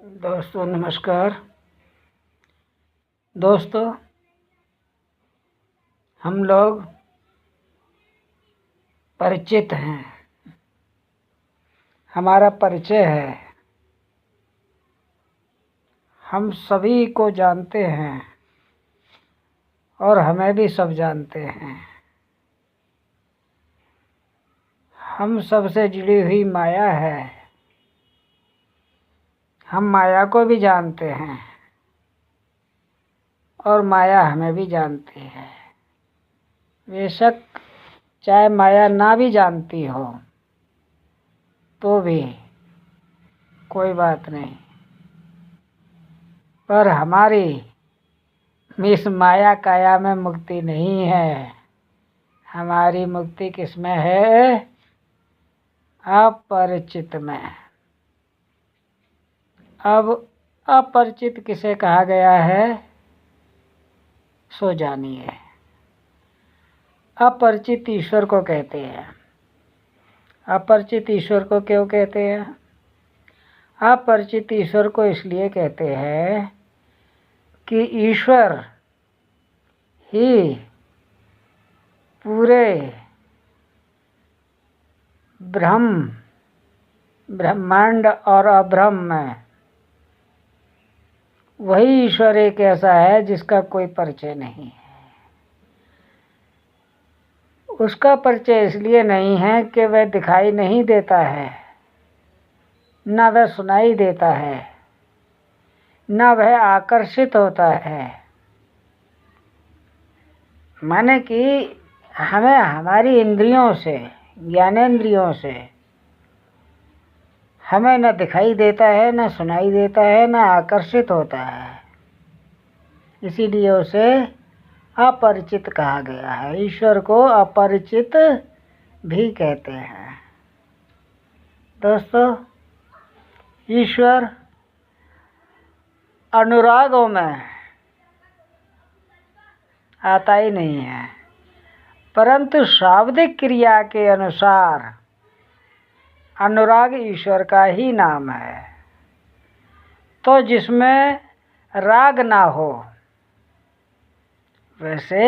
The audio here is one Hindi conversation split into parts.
दोस्तों नमस्कार। दोस्तों, हम लोग परिचित हैं, हमारा परिचय है, हम सभी को जानते हैं और हमें भी सब जानते हैं। हम सबसे जुड़ी हुई माया है, हम माया को भी जानते हैं और माया हमें भी जानती है। बेशक चाहे माया ना भी जानती हो तो भी कोई बात नहीं, पर हमारी इस माया काया में मुक्ति नहीं है। हमारी मुक्ति किसमें है? अपरिचित में। अब अपरिचित किसे कहा गया है सो जानिए। अपरिचित ईश्वर को कहते हैं। अपरिचित ईश्वर को क्यों कहते हैं? अपरिचित ईश्वर को इसलिए कहते हैं कि ईश्वर ही पूरे ब्रह्मांड और अब्रह्म में वही ईश्वर एक ऐसा है जिसका कोई परिचय नहीं है। उसका परिचय इसलिए नहीं है कि वह दिखाई नहीं देता है, न वह सुनाई देता है, न वह आकर्षित होता है। माने कि हमें हमारी इंद्रियों से, ज्ञानेंद्रियों से हमें न दिखाई देता है, न सुनाई देता है, न आकर्षित होता है। इसीलिए उसे अपरिचित कहा गया है। ईश्वर को अपरिचित भी कहते हैं। दोस्तों, ईश्वर अनुरागों में आता ही नहीं है, परंतु शाब्दिक क्रिया के अनुसार अनुराग ईश्वर का ही नाम है। तो जिसमें राग ना हो, वैसे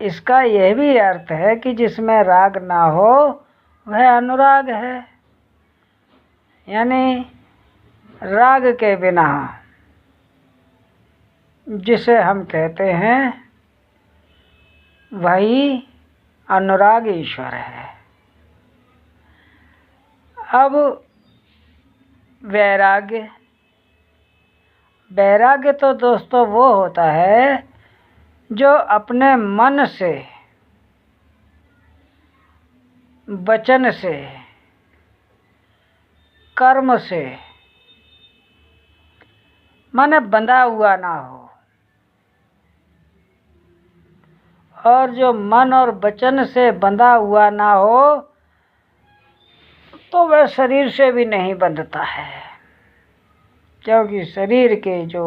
इसका यह भी अर्थ है कि जिसमें राग ना हो वह अनुराग है। यानी राग के बिना जिसे हम कहते हैं वही अनुराग ईश्वर है। अब वैराग्य, वैराग्य तो दोस्तों वो होता है जो अपने मन से, वचन से, कर्म से माने बंधा हुआ ना हो, और जो मन और वचन से बंधा हुआ ना हो तो वह शरीर से भी नहीं बंधता है। क्योंकि शरीर के जो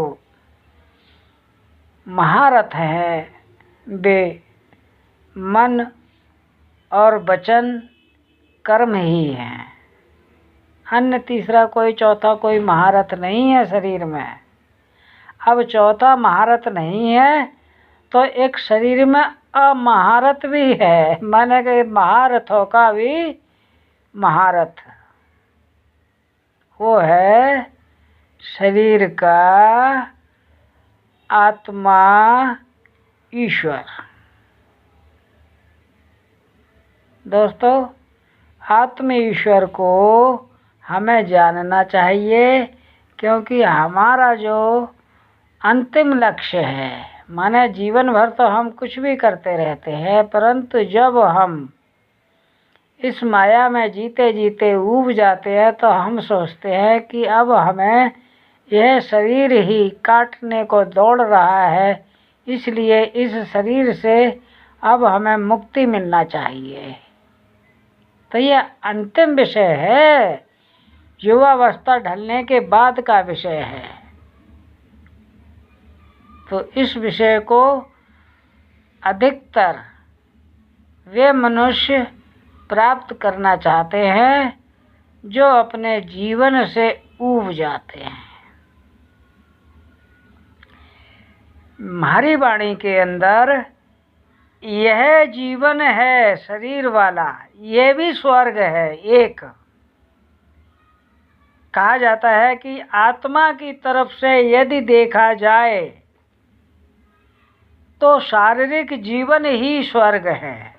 महारथ हैं वे मन और वचन कर्म ही हैं। अन्य तीसरा कोई चौथा कोई महारथ नहीं है शरीर में। अब चौथा महारथ नहीं है तो एक शरीर में अमहारथ भी है, माने कि महारथों का भी महारथ। वो है शरीर का आत्मा ईश्वर। दोस्तों, आत्म ईश्वर को हमें जानना चाहिए, क्योंकि हमारा जो अंतिम लक्ष्य है, माने जीवन भर तो हम कुछ भी करते रहते हैं, परंतु जब हम इस माया में जीते जीते ऊब जाते हैं तो हम सोचते हैं कि अब हमें यह शरीर ही काटने को दौड़ रहा है, इसलिए इस शरीर से अब हमें मुक्ति मिलना चाहिए। तो यह अंतिम विषय है, युवावस्था ढलने के बाद का विषय है। तो इस विषय को अधिकतर वे मनुष्य प्राप्त करना चाहते हैं जो अपने जीवन से ऊब ऊब जाते हैं। हमारी वाणी के अंदर यह जीवन है शरीर वाला, ये भी स्वर्ग है। एक कहा जाता है कि आत्मा की तरफ से यदि देखा जाए तो शारीरिक जीवन ही स्वर्ग है,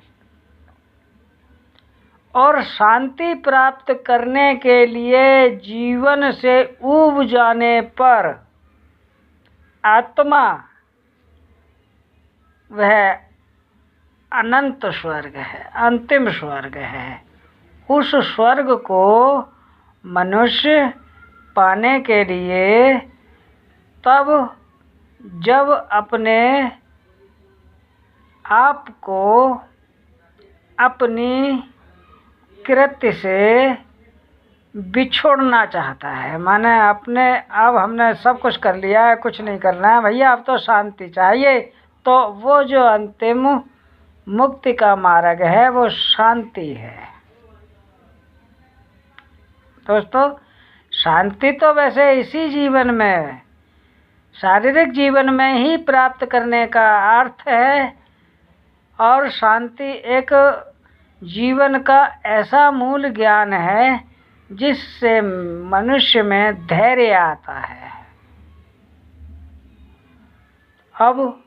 और शांति प्राप्त करने के लिए जीवन से ऊब जाने पर आत्मा वह अनंत स्वर्ग है, अंतिम स्वर्ग है। उस स्वर्ग को मनुष्य पाने के लिए तब जब अपने आप को अपनी कृत्य से बिछोड़ना चाहता है, माने अपने अब हमने सब कुछ कर लिया है, कुछ नहीं करना है भैया, अब तो शांति चाहिए, तो वो जो अंतिम मुक्ति का मार्ग है वो शांति है। दोस्तों, शांति तो वैसे इसी जीवन में, शारीरिक जीवन में ही प्राप्त करने का अर्थ है, और शांति एक जीवन का ऐसा मूल ज्ञान है जिससे मनुष्य में धैर्य आता है। अब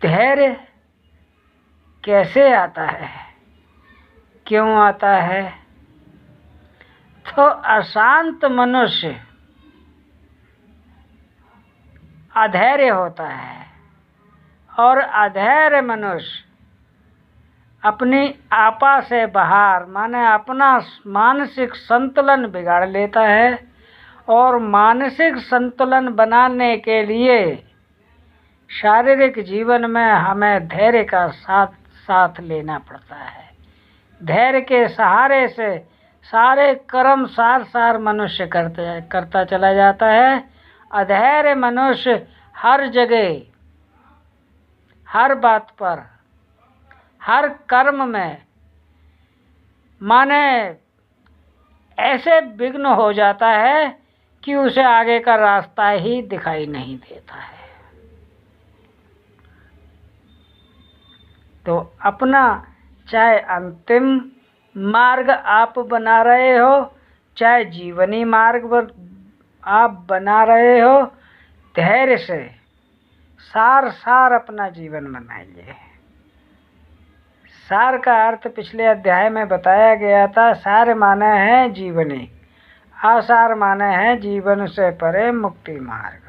धैर्य कैसे आता है, क्यों आता है? तो अशांत मनुष्य अधैर्य होता है, और अधैर्य मनुष्य अपनी आपा से बाहर, माने अपना मानसिक संतुलन बिगाड़ लेता है, और मानसिक संतुलन बनाने के लिए शारीरिक जीवन में हमें धैर्य का साथ लेना पड़ता है। धैर्य के सहारे से सारे कर्म सार मनुष्य करता चला जाता है। अधैर्य मनुष्य हर जगह, हर बात पर, हर कर्म में माने ऐसे विघ्न हो जाता है कि उसे आगे का रास्ता ही दिखाई नहीं देता है। तो अपना चाहे अंतिम मार्ग आप बना रहे हो, चाहे जीवनी मार्ग आप बना रहे हो, धैर्य से सार अपना जीवन बनाइए। सार का अर्थ पिछले अध्याय में बताया गया था। सार माने है जीवनी, आसार माने है जीवन से परे मुक्ति मार्ग।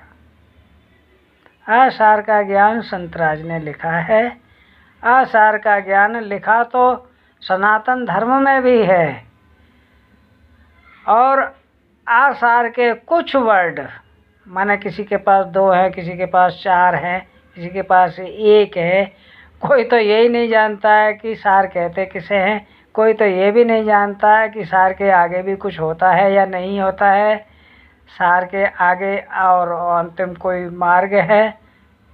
आसार का ज्ञान संतराज ने लिखा है। आसार का ज्ञान लिखा तो सनातन धर्म में भी है, और आसार के कुछ वर्ड माने किसी के पास 2 है, किसी के पास 4 है, किसी के पास 1 है। कोई तो यही नहीं जानता है कि सार कहते किसे हैं, कोई तो ये भी नहीं जानता है कि सार के आगे भी कुछ होता है या नहीं होता है, सार के आगे और अंतिम कोई मार्ग है।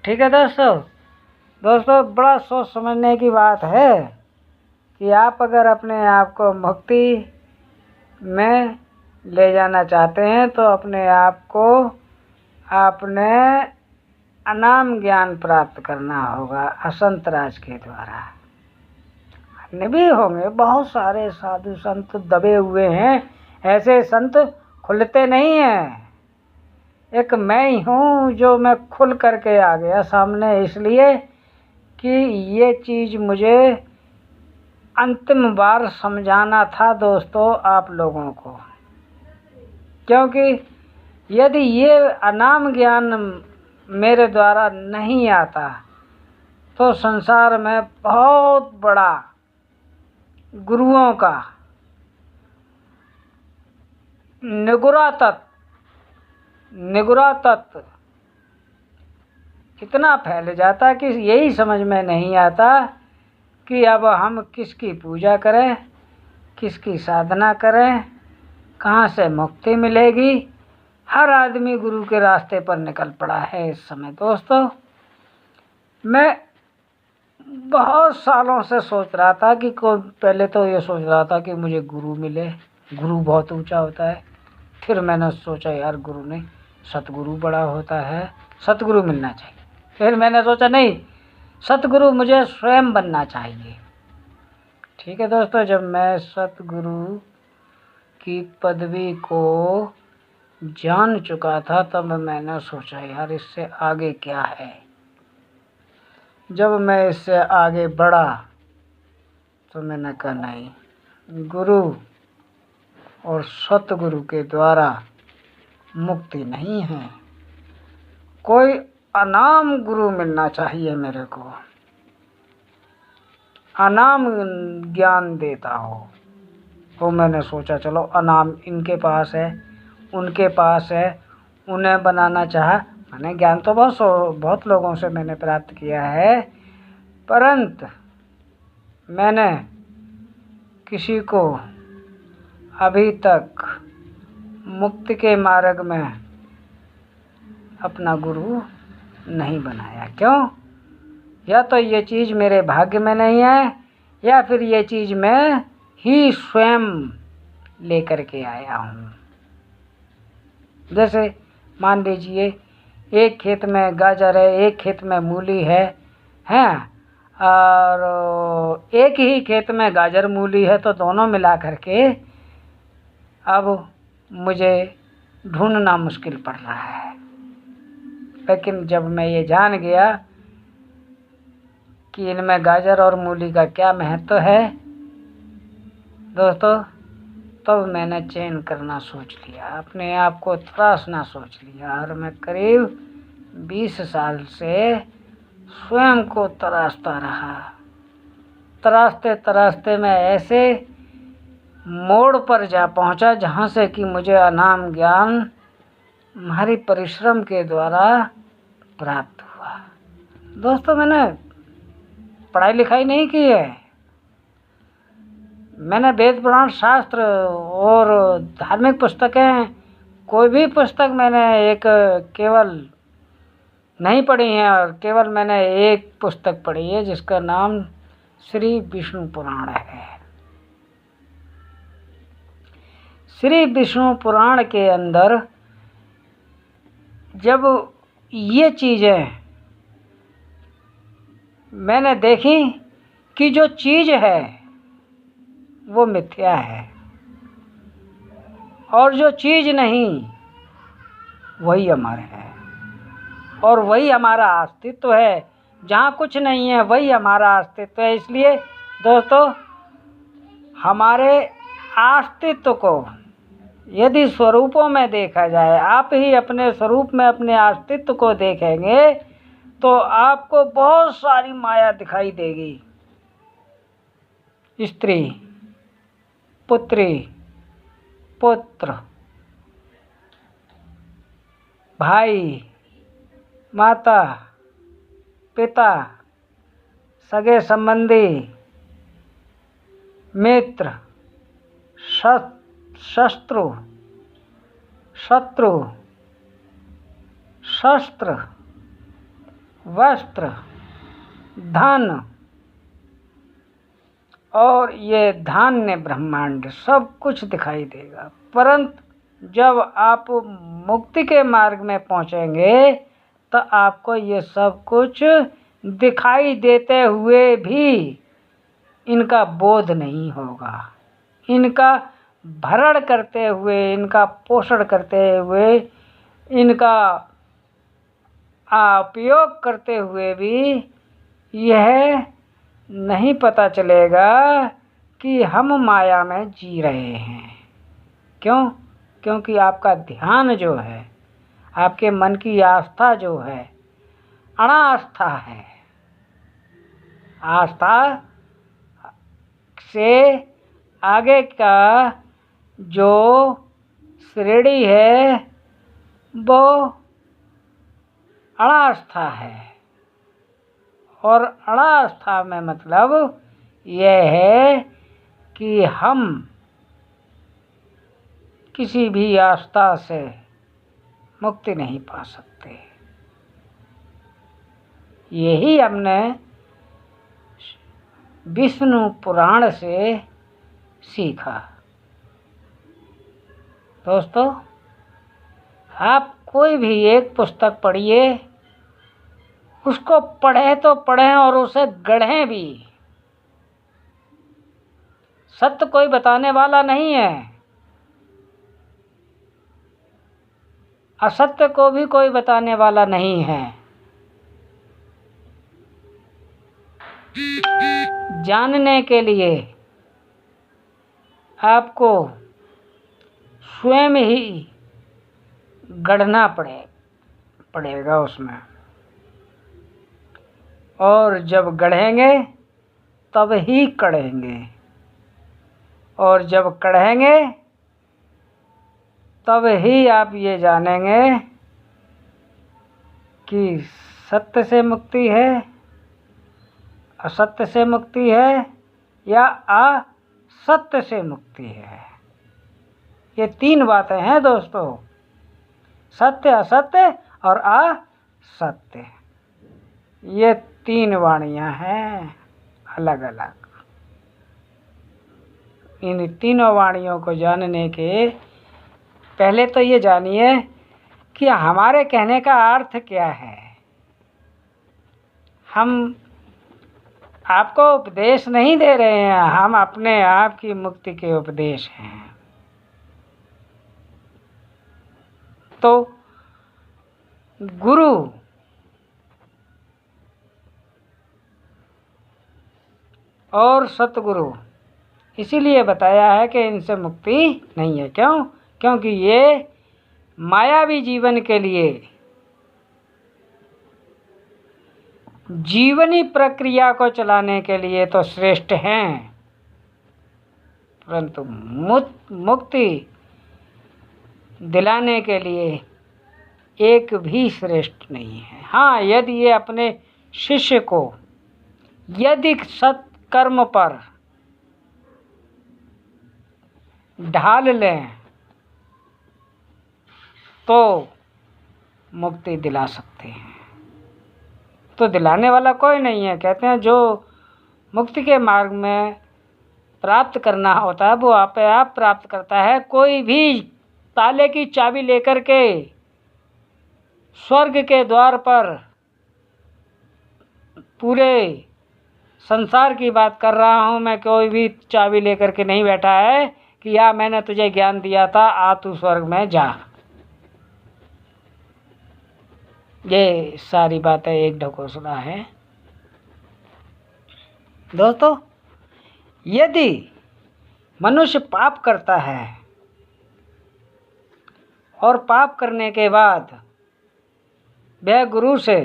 ठीक है दोस्तों, बड़ा सोच समझने की बात है कि आप अगर अपने आप को मुक्ति में ले जाना चाहते हैं तो अपने आप को आपने अनाम ज्ञान प्राप्त करना होगा असंतराज के द्वारा। अन्य भी होंगे, बहुत सारे साधु संत दबे हुए हैं, ऐसे संत खुलते नहीं हैं। एक मैं ही हूँ जो मैं खुल करके आ गया सामने, इसलिए कि ये चीज़ मुझे अंतिम बार समझाना था दोस्तों आप लोगों को, क्योंकि यदि ये अनाम ज्ञान मेरे द्वारा नहीं आता तो संसार में बहुत बड़ा गुरुओं का निगुरा तत्व इतना फैल जाता कि यही समझ में नहीं आता कि अब हम किसकी पूजा करें, किसकी साधना करें, कहाँ से मुक्ति मिलेगी। हर आदमी गुरु के रास्ते पर निकल पड़ा है इस समय। दोस्तों, मैं बहुत सालों से सोच रहा था कि पहले तो ये सोच रहा था कि मुझे गुरु मिले, गुरु बहुत ऊंचा होता है, फिर मैंने सोचा यार गुरु नहीं, सतगुरु बड़ा होता है, सतगुरु मिलना चाहिए। फिर मैंने सोचा नहीं, सतगुरु मुझे स्वयं बनना चाहिए। ठीक है दोस्तों, जब मैं सतगुरु की पदवी को जान चुका था तब मैंने सोचा यार इससे आगे क्या है। जब मैं इससे आगे बढ़ा तो मैंने कहा नहीं, गुरु और सतगुरु के द्वारा मुक्ति नहीं है, कोई अनाम गुरु मिलना चाहिए मेरे को, अनाम ज्ञान देता हो। तो मैंने सोचा चलो अनाम इनके पास है, उनके पास है, उन्हें बनाना चाहा। मैंने ज्ञान तो बहुत लोगों से मैंने प्राप्त किया है, परंतु मैंने किसी को अभी तक मुक्ति के मार्ग में अपना गुरु नहीं बनाया। क्यों? या तो ये चीज़ मेरे भाग्य में नहीं है, या फिर ये चीज़ मैं ही स्वयं लेकर के आया हूँ। जैसे मान लीजिए एक खेत में गाजर है, एक खेत में मूली है, हैं, और एक ही खेत में गाजर मूली है, तो दोनों मिला करके अब मुझे ढूंढना मुश्किल पड़ रहा है। लेकिन जब मैं ये जान गया कि इनमें गाजर और मूली का क्या महत्व है दोस्तों, तब मैंने चयन करना सोच लिया, अपने आप को तराशना सोच लिया। और मैं करीब 20 साल से स्वयं को तराशता रहा। तराशते तराशते मैं ऐसे मोड़ पर जा पहुंचा जहां से कि मुझे अनाम ज्ञान हमारी परिश्रम के द्वारा प्राप्त हुआ। दोस्तों, मैंने पढ़ाई लिखाई नहीं की है, मैंने वेद पुराण शास्त्र और धार्मिक पुस्तकें, कोई भी पुस्तक मैंने एक केवल नहीं पढ़ी है, और केवल मैंने एक पुस्तक पढ़ी है जिसका नाम श्री विष्णु पुराण है। श्री विष्णु पुराण के अंदर जब ये चीज़ें मैंने देखी कि जो चीज़ है वो मिथ्या है, और जो चीज़ नहीं वही अमर है, और वही हमारा अस्तित्व है। जहाँ कुछ नहीं है वही हमारा अस्तित्व है। इसलिए दोस्तों, हमारे अस्तित्व को यदि स्वरूपों में देखा जाए, आप ही अपने स्वरूप में अपने अस्तित्व को देखेंगे तो आपको बहुत सारी माया दिखाई देगी। स्त्री, पुत्री, पुत्र, भाई, माता, पिता, सगे संबंधी, मित्र, शत्रु, शस्त्र, वस्त्र, धन, और ये धान्य ब्रह्मांड सब कुछ दिखाई देगा। परंतु जब आप मुक्ति के मार्ग में पहुंचेंगे तो आपको ये सब कुछ दिखाई देते हुए भी इनका बोध नहीं होगा। इनका भरण करते हुए, इनका पोषण करते हुए, इनका उपयोग करते हुए भी यह नहीं पता चलेगा कि हम माया में जी रहे हैं। क्यों? क्योंकि आपका ध्यान जो है, आपके मन की आस्था जो है, अनास्था है। आस्था से आगे का जो श्रेणी है वो अनास्था है। और अनास्था में मतलब यह है कि हम किसी भी आस्था से मुक्ति नहीं पा सकते। यही हमने विष्णु पुराण से सीखा। दोस्तों, आप कोई भी एक पुस्तक पढ़िए, उसको पढ़ें तो पढ़ें और उसे गढ़ें भी। सत्य कोई बताने वाला नहीं है, असत्य को भी कोई बताने वाला नहीं है। जानने के लिए आपको स्वयं ही गढ़ना पड़ेगा उसमें, और जब गढ़ेंगे तब ही कढ़ेंगे, और जब कढ़ेंगे तब ही आप ये जानेंगे कि सत्य से मुक्ति है, असत्य से मुक्ति है, या असत्य से मुक्ति है। ये तीन बातें हैं दोस्तों, सत्य, असत्य और असत्य। ये तीन वाणियाँ हैं अलग अलग। इन तीनों वाणियों को जानने के पहले तो ये जानिए कि हमारे कहने का अर्थ क्या है। हम आपको उपदेश नहीं दे रहे हैं, हम अपने आप की मुक्ति के उपदेश हैं। तो गुरु और सतगुरु इसीलिए बताया है कि इनसे मुक्ति नहीं है। क्यों? क्योंकि ये मायावी जीवन के लिए, जीवनी प्रक्रिया को चलाने के लिए तो श्रेष्ठ हैं, परंतु मुक्ति दिलाने के लिए एक भी श्रेष्ठ नहीं है। हाँ, यदि ये अपने शिष्य को यदि सत्कर्म पर ढाल लें तो मुक्ति दिला सकते हैं। तो दिलाने वाला कोई नहीं है। कहते हैं जो मुक्ति के मार्ग में प्राप्त करना होता है वो आप प्राप्त करता है। कोई भी ताले की चाबी लेकर के स्वर्ग के द्वार पर, पूरे संसार की बात कर रहा हूँ मैं, कोई भी चाबी लेकर के नहीं बैठा है कि या मैंने तुझे ज्ञान दिया था, आ तू स्वर्ग में जा। ये सारी बातें एक ढकोसला है दोस्तों। यदि मनुष्य पाप करता है और पाप करने के बाद वह गुरु से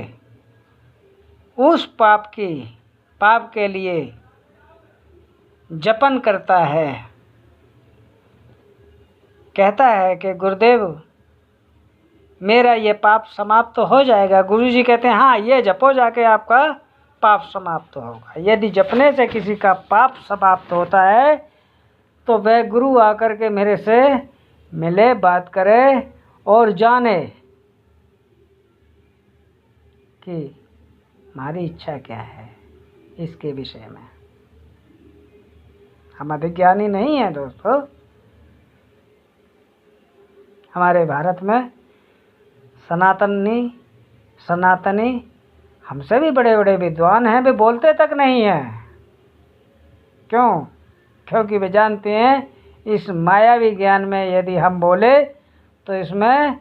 उस पाप के लिए जपन करता है, कहता है कि गुरुदेव मेरा ये पाप समाप्त तो हो जाएगा। गुरुजी कहते हैं हाँ, ये जपो जाके आपका पाप समाप्त होगा। यदि जपने से किसी का पाप समाप्त होता है तो वह गुरु आकर के मेरे से मिले, बात करे और जाने कि हमारी इच्छा क्या है इसके विषय में। हम अभिज्ञानी नहीं हैं दोस्तों। हमारे भारत में सनातनी हमसे भी बड़े बड़े विद्वान हैं, वे बोलते तक नहीं हैं। क्यों? क्योंकि वे जानते हैं इस मायावी ज्ञान में यदि हम बोले तो इसमें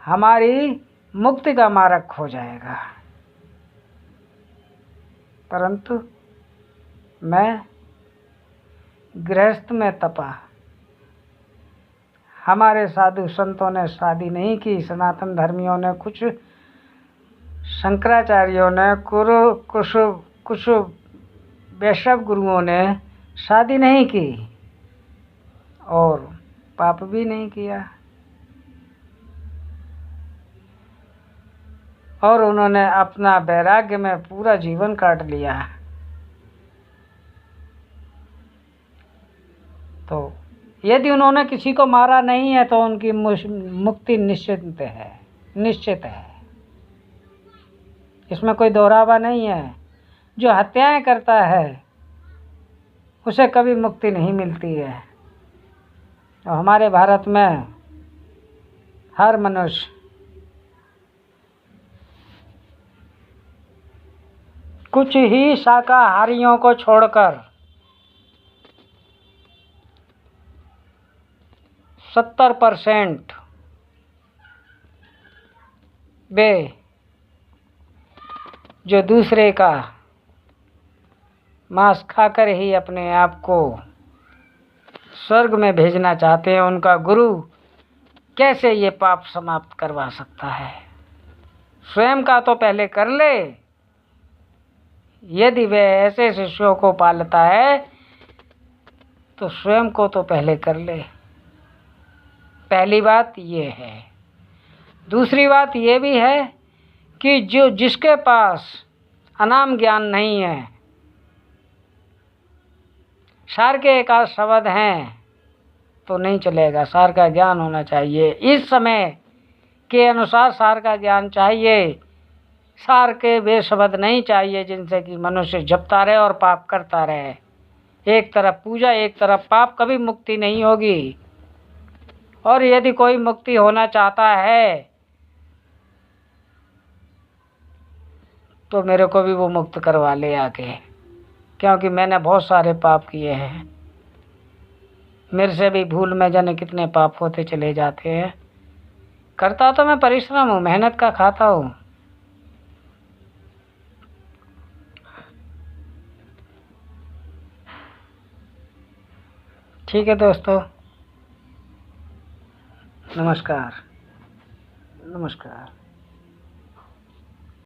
हमारी मुक्ति का मार्ग खो जाएगा। परंतु मैं गृहस्थ में तपा, हमारे साधु संतों ने शादी नहीं की, सनातन धर्मियों ने, कुछ शंकराचार्यों ने, कुछ वैष्णव गुरुओं ने शादी नहीं की और पाप भी नहीं किया, और उन्होंने अपना वैराग्य में पूरा जीवन काट लिया। तो यदि उन्होंने किसी को मारा नहीं है तो उनकी मुक्ति निश्चित है। इसमें कोई दोहरावा नहीं है। जो हत्याएं करता है उसे कभी मुक्ति नहीं मिलती है। और हमारे भारत में हर मनुष्य कुछ ही शाकाहारियों को छोड़कर 70% वे जो दूसरे का मांस खाकर ही अपने आप को स्वर्ग में भेजना चाहते हैं, उनका गुरु कैसे ये पाप समाप्त करवा सकता है? स्वयं का तो पहले कर ले। यदि वह ऐसे शिष्यों को पालता है तो स्वयं को तो पहले कर ले। पहली बात ये है। दूसरी बात ये भी है कि जिसके पास अनाम ज्ञान नहीं है, सार के एक आध शब्द हैं तो नहीं चलेगा, सार का ज्ञान होना चाहिए। इस समय के अनुसार सार का ज्ञान चाहिए। सार के वे शब्द नहीं चाहिए जिनसे कि मनुष्य जपता रहे और पाप करता रहे। एक तरफ पूजा एक तरफ पाप, कभी मुक्ति नहीं होगी। और यदि कोई मुक्ति होना चाहता है तो मेरे को भी वो मुक्त करवा ले आके, क्योंकि मैंने बहुत सारे पाप किए हैं। मेरे से भी भूल में जाने कितने पाप होते चले जाते हैं। करता तो मैं परिश्रम हूँ, मेहनत का खाता हूँ। ठीक है दोस्तों, नमस्कार। नमस्कार।